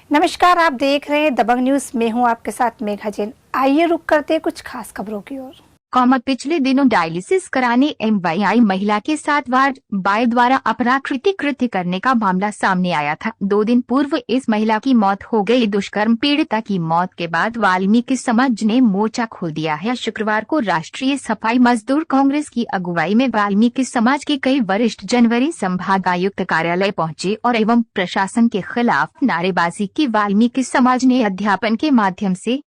नमस्कार, आप देख रहे हैं दबंग न्यूज। में हूं आपके साथ मेघा जैन। आइए रुक करते कुछ खास खबरों की ओर। पिछले दिनों डायलिसिस कराने एमवाई महिला के साथ वार्ड बॉय द्वारा अपराकृतिक कृत्य करने का मामला सामने आया था। 2 दिन पूर्व इस महिला की मौत हो गई। दुष्कर्म पीड़िता की मौत के बाद वाल्मीकि समाज ने मोर्चा खोल दिया है। शुक्रवार को राष्ट्रीय सफाई मजदूर कांग्रेस की अगुवाई में वाल्मीकि समाज के कई वरिष्ठ जनवरी संभागायुक्त कार्यालय पहुंचे और एवं प्रशासन के खिलाफ नारेबाजी की। वाल्मीकि समाज ने अध्यापन के माध्यम से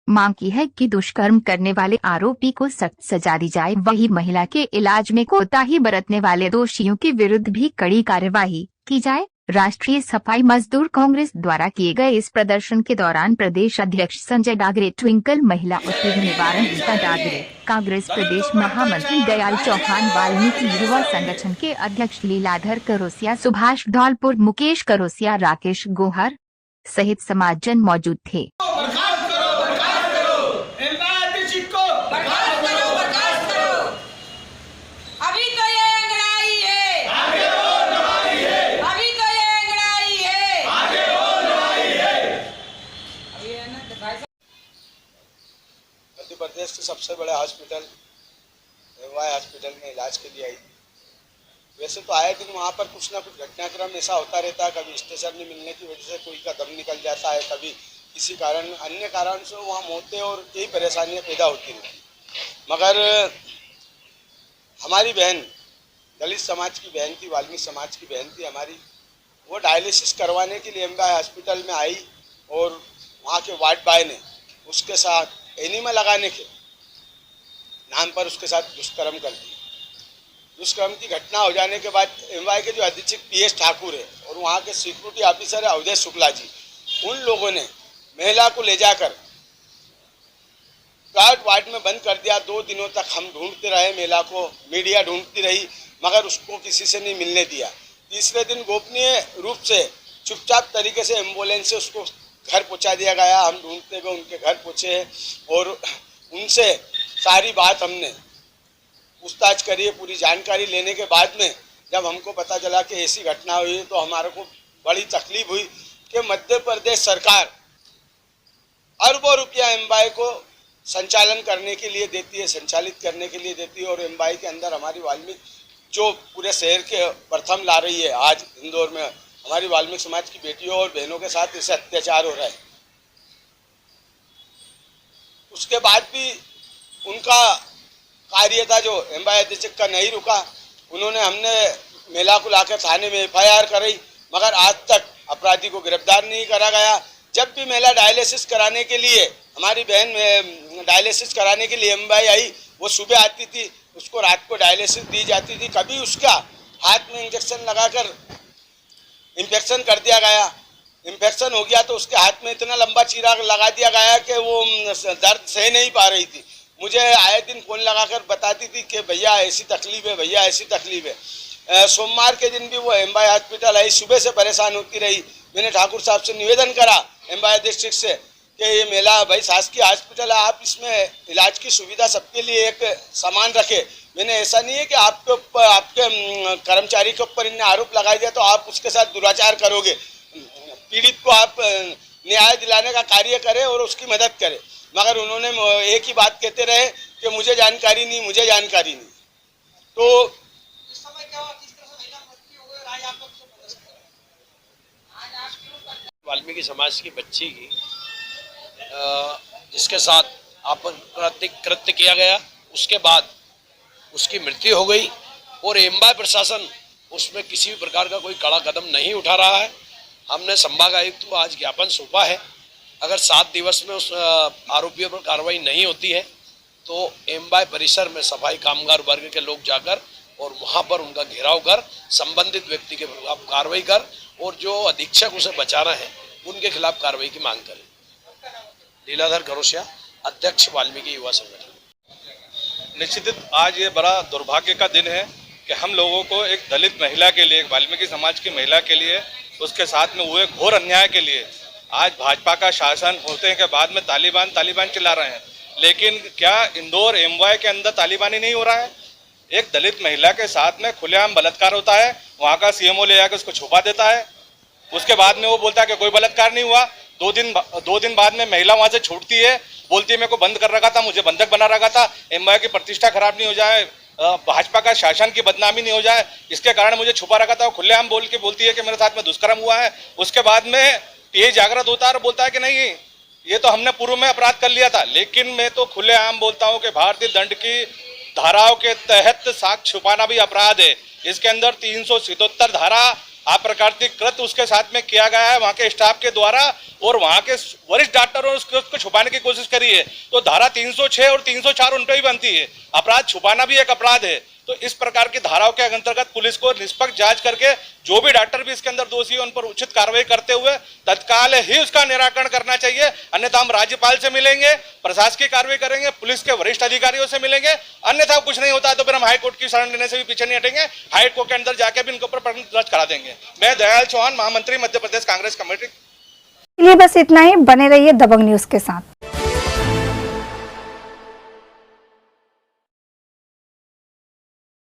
मांग की है कि दुष्कर्म करने वाले आरोपी को सख्त सजा दी जाए। वही महिला के इलाज में कोताही बरतने वाले दोषियों के विरुद्ध भी कड़ी कार्यवाही की जाए। राष्ट्रीय सफाई मजदूर कांग्रेस द्वारा किए गए इस प्रदर्शन के दौरान प्रदेश अध्यक्ष संजय डागरे, ट्विंकल महिला उत्पीड़न निवारण रीता डागरे, कांग्रेस प्रदेश महामंत्री दयाल चौहान, वाल्मीकि युवा संगठन के अध्यक्ष लीलाधर करोसिया, सुभाष धौलपुर, मुकेश करोसिया, राकेश गोहर सहित समाजजन मौजूद थे। मध्य प्रदेश के सबसे बड़े हॉस्पिटल एमवाई हॉस्पिटल में इलाज के लिए आई थी। वैसे तो आए दिन वहाँ पर कुछ ना कुछ घटनाक्रम ऐसा होता रहता है। कभी स्टेशन नहीं मिलने की वजह से कोई का दम निकल जाता है, कभी किसी कारण अन्य कारण से वहाँ मौतें और कई परेशानियाँ पैदा होती रहती। मगर हमारी बहन दलित समाज की बहन थी, वाल्मीकि समाज की बहन थी हमारी, वो डायलिसिस करवाने के लिए एमवाई हॉस्पिटल में आई और वहाँ के वार्ड बॉय ने उसके साथ एनिमा लगाने के नाम पर उसके साथ दुष्कर्म कर दिया। दुष्कर्म की घटना हो जाने के बाद एमवाई के जो अधीक्षक पीएस ठाकुर है और वहाँ के सिक्योरिटी ऑफिसर है अवधेश शुक्ला जी, उन लोगों ने महिला को ले जाकर गार्ड वार्ड में बंद कर दिया। 2 दिनों तक हम ढूंढते रहे महिला को, मीडिया ढूंढती रही, मगर उसको किसी से नहीं मिलने दिया। तीसरे दिन गोपनीय रूप से चुपचाप तरीके से एम्बुलेंस से उसको घर पहुंचा दिया गया। हम ढूंढते हुए उनके घर पहुंचे और उनसे सारी बात हमने पूछताछ करी है। पूरी जानकारी लेने के बाद में जब हमको पता चला कि ऐसी घटना हुई तो हमारे को बड़ी तकलीफ हुई कि मध्य प्रदेश सरकार अरबों रुपया एमवाई को संचालन करने के लिए देती है, संचालित करने के लिए देती है, और एमवाई के अंदर हमारी वाल्मीकि जो पूरे शहर के प्रथम ला रही है। आज इंदौर में हमारी वाल्मीकि समाज की बेटियों और बहनों के साथ ऐसे अत्याचार हो रहा है। उसके बाद भी उनका कार्य था जो एमवाई अधीक्षक का नहीं रुका। उन्होंने हमने महिला को लाकर थाने में FIR कराई, मगर आज तक अपराधी को गिरफ्तार नहीं करा गया। जब भी महिला डायलिसिस कराने के लिए, हमारी बहन डायलिसिस कराने के लिए एमवाई आई, वो सुबह आती थी, उसको रात को डायलिसिस दी जाती थी। कभी उसका हाथ में इंजेक्शन लगाकर इन्फेक्शन कर दिया गया। इन्फेक्शन हो गया तो उसके हाथ में इतना लंबा चीरा लगा दिया गया कि वो दर्द सह नहीं पा रही थी। मुझे आए दिन फोन लगाकर बताती थी कि भैया ऐसी तकलीफ है, भैया ऐसी तकलीफ है। सोमवार के दिन भी वो एमवाई हॉस्पिटल आई, सुबह से परेशान होती रही। मैंने ठाकुर साहब से निवेदन करा एमवाई डिस्ट्रिक्ट से कि ये मेला भाई शासकीय हॉस्पिटल है, आप इसमें इलाज की सुविधा सबके लिए एक समान रखे। मैंने ऐसा नहीं है कि आपके ऊपर, आपके कर्मचारी के ऊपर इन्हें आरोप लगा दिया तो आप उसके साथ दुराचार करोगे। पीड़ित को आप न्याय दिलाने का कार्य करें और उसकी मदद करें। मगर उन्होंने एक ही बात कहते रहे कि मुझे जानकारी नहीं, मुझे जानकारी नहीं। तो इस समय क्या हुआ, किस तरह से महिला मृत्यु हो गई, आज आप लोग वाल्मीकि समाज की बच्ची की जिसके साथ आपराधिक कृत्य किया गया, उसके बाद उसकी मृत्यु हो गई और एमवाई प्रशासन उसमें किसी भी प्रकार का कोई कड़ा कदम नहीं उठा रहा है। हमने संभाग आयुक्त को आज ज्ञापन सौंपा है। अगर 7 दिवस में उस आरोपियों पर कार्रवाई नहीं होती है तो एमवाई परिसर में सफाई कामगार वर्ग के लोग जाकर और वहां पर उनका घेराव कर संबंधित व्यक्ति के खिलाफ कार्रवाई कर और जो अधीक्षक उसे बचा रहे हैं उनके खिलाफ कार्रवाई की मांग करें। लीलाधर करोसिया, अध्यक्ष वाल्मीकि युवा संगठन। निश्चित आज ये बड़ा दुर्भाग्य का दिन है कि हम लोगों को एक दलित महिला के लिए, एक वाल्मीकि समाज की महिला के लिए, उसके साथ में हुए घोर अन्याय के लिए आज भाजपा का शासन होने के बाद में तालिबान चिल्ला रहे हैं। लेकिन क्या इंदौर एमवाई के अंदर तालिबानी नहीं हो रहा है? एक दलित महिला के साथ में खुलेआम बलात्कार होता है, वहाँ का सीएमओ ले आकर उसको छुपा देता है। उसके बाद में वो बोलता है कि कोई बलात्कार नहीं हुआ। 2 दिन बाद में महिला वहां से छूटती है, बोलती है मेरे को बंद कर रखा था, मुझे बंधक बना रखा था, एमवाई की प्रतिष्ठा खराब नहीं हो जाए, भाजपा का शासन की बदनामी नहीं हो जाए, इसके कारण मुझे छुपा रखा था। खुलेआम बोलती है कि मेरे साथ में दुष्कर्म हुआ है। उसके बाद में ये जागृत होता है और बोलता है कि नहीं, ये तो हमने पूर्व में अपराध कर लिया था। लेकिन मैं तो खुलेआम बोलता हूं कि भारतीय दंड की धाराओं के तहत साक्ष्य छुपाना भी अपराध है। इसके अंदर 377 धारा अप्राकृतिक कृत्य उसके साथ में किया गया है वहां के स्टाफ के द्वारा, और वहां के वरिष्ठ डॉक्टरों ने उसको छुपाने की कोशिश करी है। तो धारा 306 और 304 उन पर भी बनती है। अपराध छुपाना भी एक अपराध है। तो इस प्रकार की धाराओं के अंतर्गत पुलिस को निष्पक्ष जांच करके जो भी डॉक्टर भी इसके अंदर दोषी है उन पर उचित कार्रवाई करते हुए तत्काल ही उसका निराकरण करना चाहिए। अन्यथा हम राज्यपाल से मिलेंगे, प्रशासकीय कार्रवाई करेंगे, पुलिस के वरिष्ठ अधिकारियों से मिलेंगे। अन्यथा कुछ नहीं होता तो फिर हम हाईकोर्ट की शरण लेने से भी पीछे नहीं हटेंगे। हाईकोर्ट के अंदर जाके भी इनके ऊपर प्रकरण दर्ज करा देंगे। मैं दयाल चौहान, महामंत्री मध्य प्रदेश कांग्रेस कमेटी। चलिए बस इतना ही, बने रहिए दबंग न्यूज के साथ।